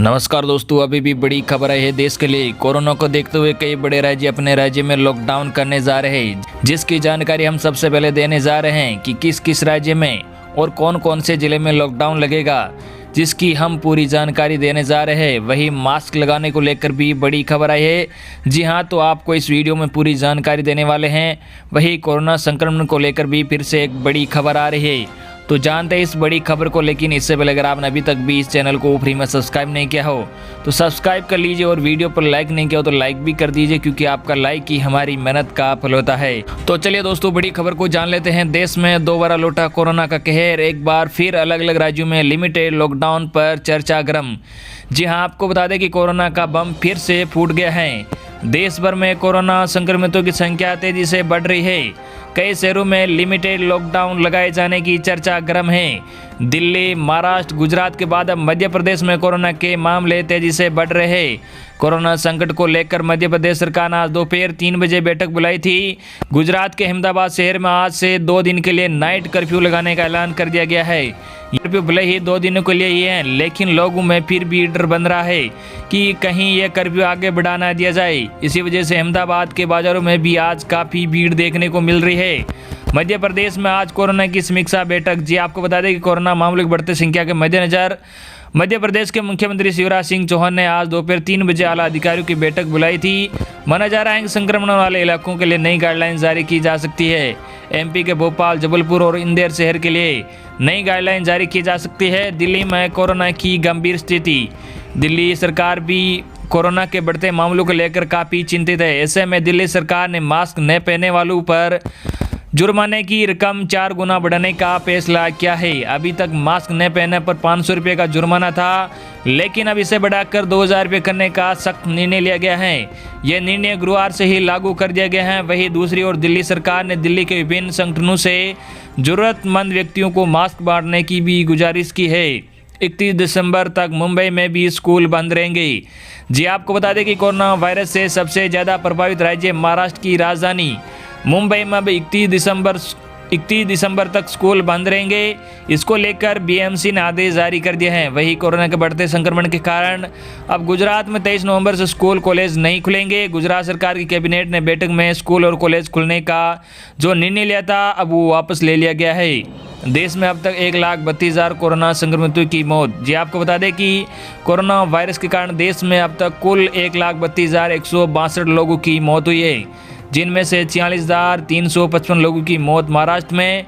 नमस्कार दोस्तों, अभी भी बड़ी खबर आई है देश के लिए। कोरोना को देखते हुए कई बड़े राज्य अपने राज्य में लॉकडाउन करने जा रहे हैं, जिसकी जानकारी हम सबसे पहले देने जा रहे हैं कि किस किस राज्य में और कौन कौन से जिले में लॉकडाउन लगेगा, जिसकी हम पूरी जानकारी देने जा रहे हैं। वही मास्क लगाने को लेकर भी बड़ी खबर आई है। जी हां, तो आपको इस वीडियो में पूरी जानकारी देने वाले हैं। वही कोरोना संक्रमण को लेकर भी फिर से एक बड़ी खबर आ रही है, तो जानते हैं इस बड़ी खबर को। लेकिन इससे पहले अगर आपने अभी तक भी इस चैनल को फ्री में सब्सक्राइब नहीं किया हो तो सब्सक्राइब कर लीजिए, और वीडियो पर लाइक नहीं किया हो तो लाइक भी कर दीजिए, क्योंकि आपका लाइक ही हमारी मेहनत का फल होता है। तो चलिए दोस्तों, बड़ी खबर को जान लेते हैं। देश में दोबारा लौटा कोरोना का कहर। एक बार फिर अलग अलग राज्यों में लिमिटेड लॉकडाउन पर चर्चा गर्म। जी हाँ, आपको बता दें कि कोरोना का बम फिर से फूट गया है। देश भर में कोरोना संक्रमितों की संख्या तेजी से बढ़ रही है। कई शहरों में लिमिटेड लॉकडाउन लगाए जाने की चर्चा गर्म है। दिल्ली, महाराष्ट्र, गुजरात के बाद अब मध्य प्रदेश में कोरोना के मामले तेजी से बढ़ रहे हैं। कोरोना संकट को लेकर मध्य प्रदेश सरकार ने आज दोपहर 3 बजे बैठक बुलाई थी। गुजरात के अहमदाबाद शहर में आज से 2 दिन के लिए नाइट कर्फ्यू लगाने का ऐलान कर दिया गया है। कर्फ्यू भले ही 2 दिनों के लिए ही है, लेकिन लोगों में फिर भी डर बन रहा है कि कहीं यह कर्फ्यू आगे बढ़ा ना दिया जाए। इसी वजह से अहमदाबाद के बाजारों में भी आज काफ़ी भीड़ देखने को मिल रही है। मध्य प्रदेश में आज कोरोना की समीक्षा बैठक। जी आपको बता दें कि कोरोना मामलों की बढ़ती संख्या के मद्देनजर मध्य प्रदेश के मुख्यमंत्री शिवराज सिंह चौहान ने आज दोपहर 3 बजे आला अधिकारियों की बैठक बुलाई थी। माना जा रहा है कि संक्रमण वाले इलाकों के लिए नई गाइडलाइन जारी की जा सकती है। एमपी के भोपाल, जबलपुर और इंदौर शहर के लिए नई गाइडलाइन जारी की जा सकती है। दिल्ली में कोरोना की गंभीर स्थिति। दिल्ली सरकार भी कोरोना के बढ़ते मामलों को लेकर काफ़ी चिंतित है। ऐसे में दिल्ली सरकार ने मास्क न पहनने वालों पर जुर्माने की रकम 4 गुना बढ़ाने का फैसला किया है। अभी तक मास्क न पहनने पर 500 रुपये का जुर्माना था, लेकिन अब इसे बढ़ाकर 2000 रुपये करने का सख्त निर्णय लिया गया है। यह निर्णय गुरुवार से ही लागू कर दिया गया है। वहीं दूसरी ओर दिल्ली सरकार ने दिल्ली के विभिन्न संगठनों से जरूरतमंद व्यक्तियों को मास्क बांटने की भी गुजारिश की है। 31 दिसंबर तक मुंबई में भी स्कूल बंद रहेंगे। जी आपको बता दें कि कोरोना वायरस से सबसे ज़्यादा प्रभावित राज्य महाराष्ट्र की राजधानी मुंबई में अब 31 दिसंबर तक स्कूल बंद रहेंगे। इसको लेकर बीएमसी ने आदेश जारी कर दिए हैं। वही कोरोना के बढ़ते संक्रमण के कारण अब गुजरात में 23 नवंबर से स्कूल कॉलेज नहीं खुलेंगे। गुजरात सरकार की कैबिनेट ने बैठक में स्कूल और कॉलेज खुलने का जो निर्णय लिया था, अब वो वापस ले लिया गया है। देश में अब तक 1,32,000 कोरोना संक्रमितों की मौत। जी आपको बता दें कि कोरोना वायरस के कारण देश में अब तक कुल 1,32,162 लोगों की मौत हुई है, जिनमें से 46,355 लोगों की मौत महाराष्ट्र में,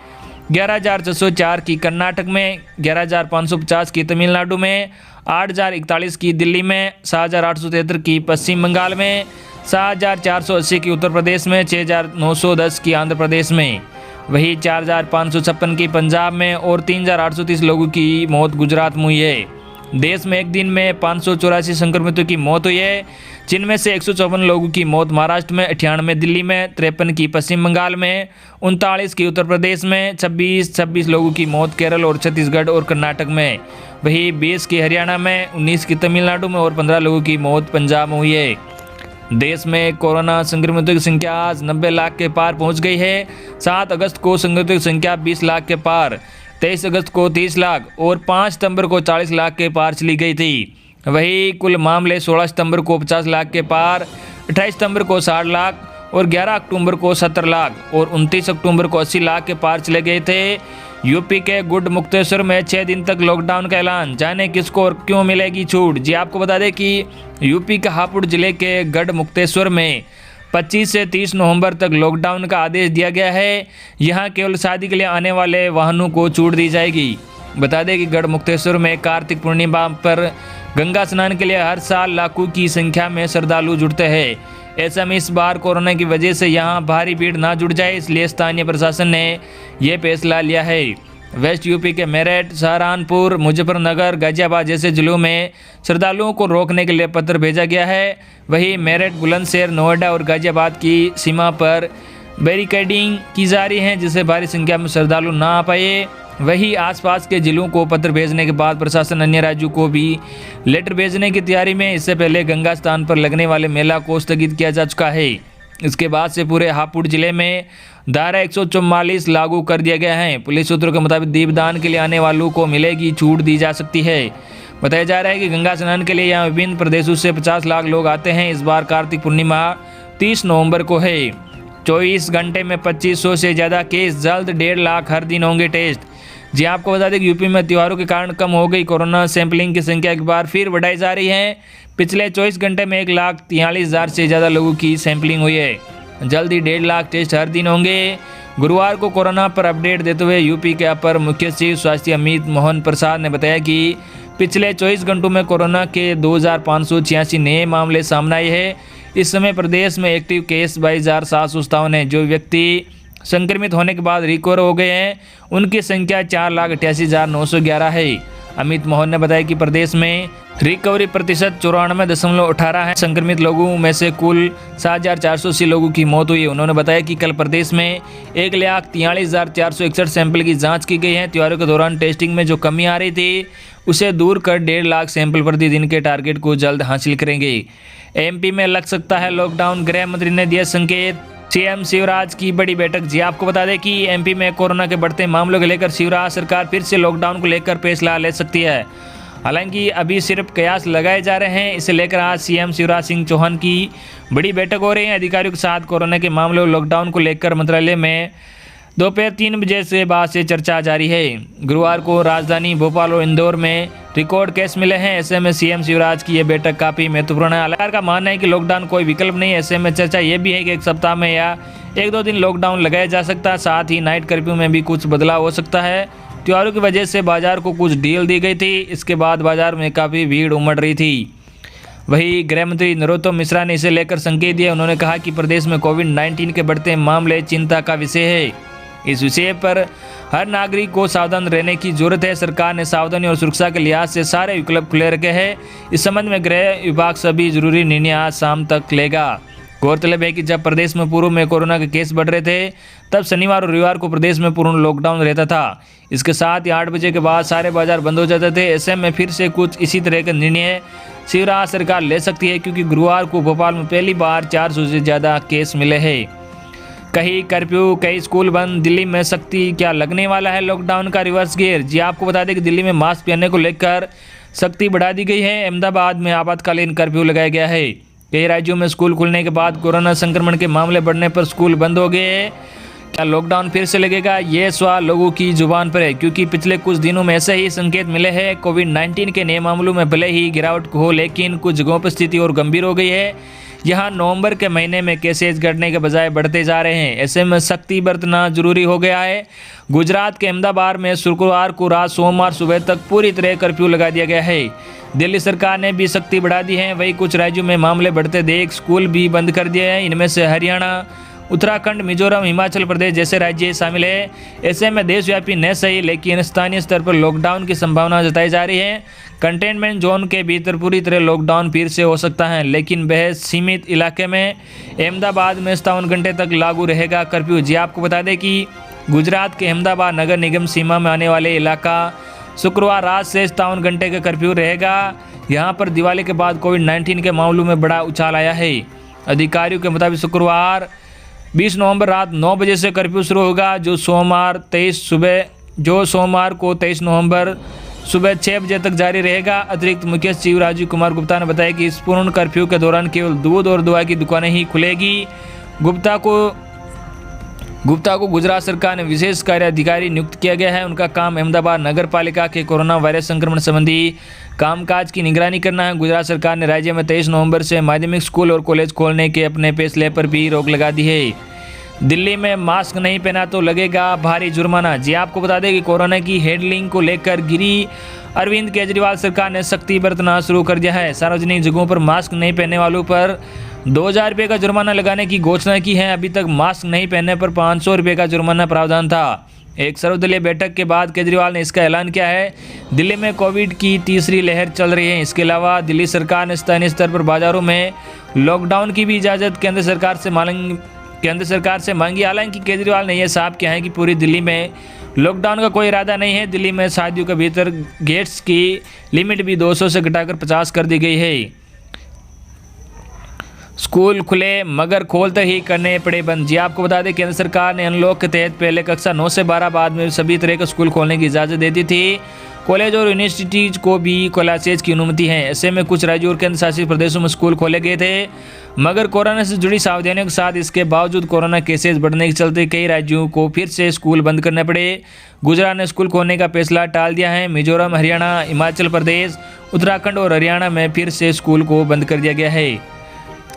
11,604 की कर्नाटक में, 11,550 की तमिलनाडु में, 8,041 की दिल्ली में, 7,873 की पश्चिम बंगाल में, 7,480 की उत्तर प्रदेश में, 6,910 की आंध्र प्रदेश में, वही 4,556 की पंजाब में और 3,830 लोगों की मौत गुजरात में हुई है। देश में एक दिन में 584 संक्रमितों की मौत हुई है, जिनमें से 154 लोगों की मौत महाराष्ट्र में, 98 दिल्ली में, 53 की पश्चिम बंगाल में, 39 की उत्तर प्रदेश में, 26 लोगों की मौत केरल और छत्तीसगढ़ और कर्नाटक में, वही 20 की हरियाणा में, 19 की तमिलनाडु में और 15 लोगों की मौत पंजाब में हुई है। देश में कोरोना संक्रमितों की संख्या आज 90 लाख के पार पहुंच गई है। 7 अगस्त को संक्रमितों की संख्या 20 लाख के पार, 23 अगस्त को 30 लाख और 5 सितंबर को 40 लाख के पार चली गई थी। वही कुल मामले 16 सितंबर को 50 लाख के पार, 28 सितंबर को 60 लाख और 11 अक्टूबर को 70 लाख और 29 अक्टूबर को 80 लाख के पार चले गए थे। यूपी के गुड मुक्तेश्वर में 6 दिन तक लॉकडाउन का ऐलान। जाने किसको और क्यों मिलेगी छूट। जी आपको बता दें कि यूपी के हापुड़ जिले के गढ़ मुक्तेश्वर में 25 से 30 नवंबर तक लॉकडाउन का आदेश दिया गया है। यहाँ केवल शादी के लिए आने वाले वाहनों को छूट दी जाएगी। बता दें कि गढ़ मुक्तेश्वर में कार्तिक पूर्णिमा पर गंगा स्नान के लिए हर साल लाखों की संख्या में श्रद्धालु जुटते हैं। ऐसा में इस बार कोरोना की वजह से यहाँ भारी भीड़ ना जुट जाए, इसलिए स्थानीय प्रशासन ने यह फैसला लिया है। वेस्ट यूपी के मेरठ, सहारनपुर, मुजफ्फरनगर, गाजियाबाद जैसे जिलों में श्रद्धालुओं को रोकने के लिए पत्र भेजा गया है। वहीं मेरठ, बुलंदशहर, नोएडा और गाजियाबाद की सीमा पर बैरिकेडिंग की जा रही है, जिससे भारी संख्या में श्रद्धालु ना आ पाए। वहीं आसपास के जिलों को पत्र भेजने के बाद प्रशासन अन्य राज्यों को भी लेटर भेजने की तैयारी में। इससे पहले गंगा स्थान पर लगने वाले मेला को स्थगित किया जा चुका है। इसके बाद से पूरे हापुड़ जिले में धारा 144 लागू कर दिया गया है। पुलिस सूत्रों के मुताबिक दीपदान के लिए आने वालों को मिलेगी छूट दी जा सकती है। बताया जा रहा है कि गंगा स्नान के लिए यहाँ विभिन्न प्रदेशों से 50 लाख लोग आते हैं। इस बार कार्तिक पूर्णिमा 30 नवंबर को है। 24 घंटे में 2500 से ज़्यादा केस, जल्द 1.5 लाख हर दिन होंगे टेस्ट। जी आपको बता दें कि यूपी में त्योहारों के कारण कम हो गई कोरोना सैंपलिंग की संख्या एक बार फिर बढ़ाई जा रही है। पिछले 24 घंटे में 1,43,000 से ज़्यादा लोगों की सैंपलिंग हुई है। जल्द ही 1.5 लाख टेस्ट हर दिन होंगे। गुरुवार को कोरोना पर अपडेट देते हुए यूपी के अपर मुख्य सचिव स्वास्थ्य अमित मोहन प्रसाद ने बताया कि पिछले 24 घंटों में कोरोना के 2,586 नए मामले सामने आए हैं। इस समय प्रदेश में एक्टिव केस 22,757 है। जो व्यक्ति संक्रमित होने के बाद रिकवर हो गए हैं उनकी संख्या 4,88,911 है। अमित मोहन ने बताया कि प्रदेश में रिकवरी प्रतिशत 94.18 है। संक्रमित लोगों में से कुल 7,480 लोगों की मौत हुई है। उन्होंने बताया कि कल प्रदेश में 1,43,461 सैंपल की जांच की गई है। त्योहारों के दौरान टेस्टिंग में जो कमी आ रही थी उसे दूर कर 1.5 लाख सैंपल प्रतिदिन के टारगेट को जल्द हासिल करेंगे। एमपी में लग सकता है लॉकडाउन, गृह मंत्री ने दिया संकेत। सीएम शिवराज की बड़ी बैठक। जी आपको बता दें कि एमपी में कोरोना के बढ़ते मामलों को लेकर शिवराज सरकार फिर से लॉकडाउन को लेकर फैसला ले सकती है। हालांकि अभी सिर्फ कयास लगाए जा रहे हैं। इसे लेकर आज सीएम शिवराज सिंह चौहान की बड़ी बैठक हो रही है। अधिकारियों के साथ कोरोना के मामलों लॉकडाउन को लेकर मंत्रालय में दोपहर 3 बजे से बाद से चर्चा जारी है। गुरुवार को राजधानी भोपाल और इंदौर में रिकॉर्ड केस मिले हैं। ऐसे में सीएम शिवराज की यह बैठक काफ़ी महत्वपूर्ण है। सरकार का मानना है कि लॉकडाउन कोई विकल्प नहीं है। ऐसे में चर्चा ये भी है कि एक सप्ताह में या 1-2 दिन लॉकडाउन लगाया जा सकता है। साथ ही नाइट कर्फ्यू में भी कुछ बदलाव हो सकता है। त्योहारों की वजह से बाजार को कुछ ढील दी गई थी। इसके बाद बाजार में काफ़ी भीड़ उमड़ रही थी। वहीं गृह मंत्री नरोत्तम मिश्रा ने इसे लेकर संकेत दिया। उन्होंने कहा कि प्रदेश में कोविड-19 के बढ़ते मामले चिंता का विषय है। इस विषय पर हर नागरिक को सावधान रहने की जरूरत है। सरकार ने सावधानी और सुरक्षा के लिहाज से सारे विकल्प खुले रखे हैं। इस संबंध में गृह विभाग सभी जरूरी निर्णय आज शाम तक लेगा। गौरतलब है कि जब प्रदेश में पूर्व में कोरोना के केस बढ़ रहे थे तब शनिवार और रविवार को प्रदेश में पूर्ण लॉकडाउन रहता था। इसके साथ ही 8 बजे के बाद सारे बाजार बंद हो जाते थे। ऐसे में फिर से कुछ इसी तरह का निर्णय शिवराज सरकार ले सकती है, क्योंकि गुरुवार को भोपाल में पहली बार 400 से ज़्यादा केस मिले हैं। कहीं कर्फ्यू, कई स्कूल बंद। दिल्ली में सख्ती क्या लगने वाला है लॉकडाउन का रिवर्स गियर। जी आपको बता दें कि दिल्ली में मास्क पहनने को लेकर सख्ती बढ़ा दी गई है। अहमदाबाद में आपातकालीन कर्फ्यू लगाया गया है। कई राज्यों में स्कूल खुलने के बाद कोरोना संक्रमण के मामले बढ़ने पर स्कूल बंद हो गए हैं। क्या लॉकडाउन फिर से लगेगा, ये सवाल लोगों की जुबान पर है, क्योंकि पिछले कुछ दिनों में ऐसे ही संकेत मिले हैं। कोविड-19 के नए मामलों में भले ही गिरावट हो, लेकिन कुछ जगहों पर स्थिति और गंभीर हो गई है। यहाँ नवंबर के महीने में केसेज घटने के बजाय बढ़ते जा रहे हैं। ऐसे में सख्ती बरतना जरूरी हो गया है। गुजरात के अहमदाबाद में शुक्रवार को रात सोमवार सुबह तक पूरी तरह कर्फ्यू लगा दिया गया है। दिल्ली सरकार ने भी सख्ती बढ़ा दी है। वहीं कुछ राज्यों में मामले बढ़ते देख स्कूल भी बंद कर दिए हैं। इनमें से हरियाणा, उत्तराखंड, मिजोरम, हिमाचल प्रदेश जैसे राज्य शामिल है। ऐसे में देशव्यापी न सही लेकिन स्थानीय स्तर पर लॉकडाउन की संभावना जताई जा रही है। कंटेनमेंट जोन के भीतर पूरी तरह लॉकडाउन फिर से हो सकता है, लेकिन वह सीमित इलाके में। अहमदाबाद में 57 घंटे तक लागू रहेगा कर्फ्यू। जी आपको बता दें कि गुजरात के अहमदाबाद नगर निगम सीमा में आने वाले इलाका शुक्रवार रात से 57 घंटे का कर्फ्यू रहेगा। यहाँ पर दिवाली के बाद कोविड-19 के मामलों में बड़ा उछाल आया है। अधिकारियों के मुताबिक शुक्रवार 20 नवंबर रात 9 बजे से कर्फ्यू शुरू होगा, जो सोमवार को 23 नवंबर सुबह 6 बजे तक जारी रहेगा। अतिरिक्त मुख्य सचिव राजीव कुमार गुप्ता ने बताया कि इस पूर्ण कर्फ्यू के दौरान केवल दूध और दवा की दुकानें ही खुलेगी। गुप्ता को गुजरात सरकार ने विशेष कार्य अधिकारी नियुक्त किया गया है। उनका काम अहमदाबाद नगर पालिका के कोरोना वायरस संक्रमण संबंधी कामकाज की निगरानी करना है। गुजरात सरकार ने राज्य में 23 नवंबर से माध्यमिक स्कूल और कॉलेज खोलने के अपने फैसले पर भी रोक लगा दी है। दिल्ली में मास्क नहीं पहना तो लगेगा भारी जुर्माना। जी आपको बता दें कि कोरोना की हैंडलिंग को लेकर गिरी अरविंद केजरीवाल सरकार ने सख्ती बरतना शुरू कर दिया है। सार्वजनिक जगहों पर मास्क नहीं पहनने वालों पर 2,000 रुपये का जुर्माना लगाने की घोषणा की है। अभी तक मास्क नहीं पहनने पर 500 रुपये का जुर्माना प्रावधान था। एक सर्वदलीय बैठक के बाद केजरीवाल ने इसका ऐलान किया है। दिल्ली में कोविड की तीसरी लहर चल रही है। इसके अलावा दिल्ली सरकार ने स्थानीय स्तर पर बाजारों में लॉकडाउन की भी इजाज़त केंद्र सरकार से मांगी। हालांकि केजरीवाल ने यह साफ किया है कि पूरी दिल्ली में लॉकडाउन का कोई इरादा नहीं है। दिल्ली में शादियों के भीतर गेट्स की लिमिट भी 200 से घटाकर 50 कर दी गई है। स्कूल खुले मगर खोलते ही करने पड़े बंद। जी आपको बता दें केंद्र सरकार ने अनलॉक के तहत पहले कक्षा 9 से 12 बाद में सभी तरह के स्कूल खोलने की इजाज़त दे दी थी। कॉलेज और यूनिवर्सिटीज को भी क्लासेज की अनुमति है। ऐसे में कुछ राज्यों और केंद्र शासित प्रदेशों में स्कूल खोले गए थे, मगर कोरोना से जुड़ी सावधानियों के साथ इसके बावजूद कोरोना केसेस बढ़ने के चलते कई राज्यों को फिर से स्कूल बंद करने पड़े। गुजरात ने स्कूल खोलने का फैसला टाल दिया है। मिजोरम, हरियाणा, हिमाचल प्रदेश, उत्तराखंड और हरियाणा में फिर से स्कूल को बंद कर दिया गया है।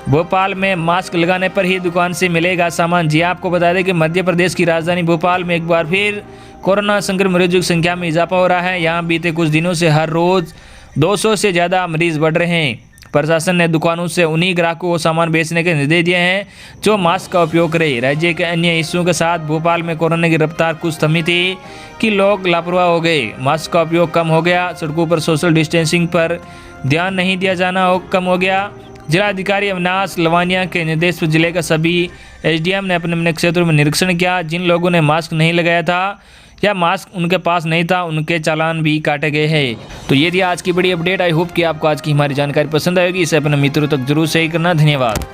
भोपाल में मास्क लगाने पर ही दुकान से मिलेगा सामान। जी आपको बता दें कि मध्य प्रदेश की राजधानी भोपाल में एक बार फिर कोरोना संक्रमित मरीजों की संख्या में इजाफा हो रहा है। यहाँ बीते कुछ दिनों से हर रोज 200 से ज़्यादा मरीज बढ़ रहे हैं। प्रशासन ने दुकानों से उन्हीं ग्राहकों को सामान बेचने के निर्देश दिए हैं जो मास्क का उपयोग करें। राज्य के अन्य हिस्सों के साथ भोपाल में कोरोना की रफ्तार कुछ थमी थी कि लोग लापरवाह हो गए, मास्क का उपयोग कम हो गया, सड़कों पर सोशल डिस्टेंसिंग पर ध्यान नहीं दिया जाना कम हो गया। जिलाधिकारी अविनाश लवानिया के निर्देश पर जिले का सभी एसडीएम ने अपने अपने क्षेत्रों में निरीक्षण किया। जिन लोगों ने मास्क नहीं लगाया था या मास्क उनके पास नहीं था, उनके चालान भी काटे गए हैं। तो ये थी आज की बड़ी अपडेट। आई होप कि आपको आज की हमारी जानकारी पसंद आएगी। इसे अपने मित्रों तक जरूर शेयर करना। धन्यवाद।